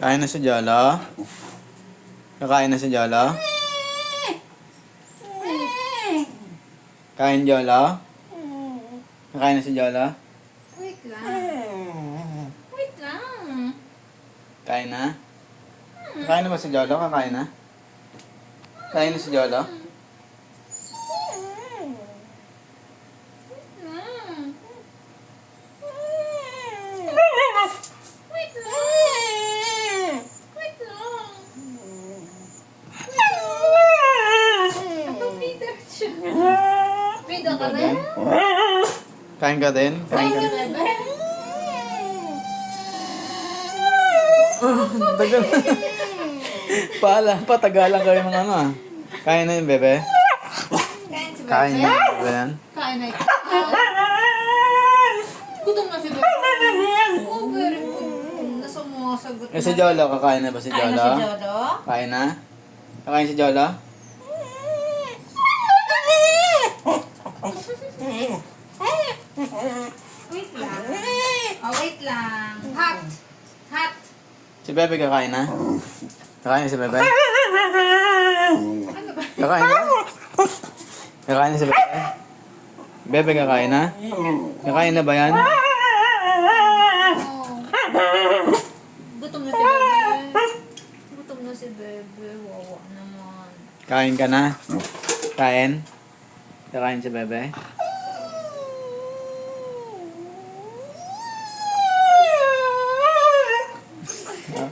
Kain na si Jolo? Kakain na si Jolo? Kain Jolo? Kakain na si Jolo? Wait lang. Wait lang. Kain na? Kakain na ba si Jolo? Kakain na? Kain na si Jolo? Wait lang. Wait lang. Wait lang. Napapidar siya. Pida ka rin? Kain ka din? Kain ka din? Tagal. Patagalan kayo ng ano ah. Kain na yung bebe? Kain Kain si Bebe. na yung bebe yan? Kain na ikaw. Gutom na si Bebe. Oh, very good. Nasa mga sagot na. Eh si Jolo, kakain na ba si Kain Jolo? na si Jodo? Kain na? Kakain si Jolo? Wait lang. Oh, wait lang. Hot. Hot. Si Bebe kakain na? Kakain na si Bebe? Ano ba? Kakain na? Kakain na si Bebe? Bebe kakain na? Kakain na ba yan? Oh. Gutom na si Bebe. Gutom na si Bebe. Wawa naman. Kain ka na? Kain? Kakain si Bebe?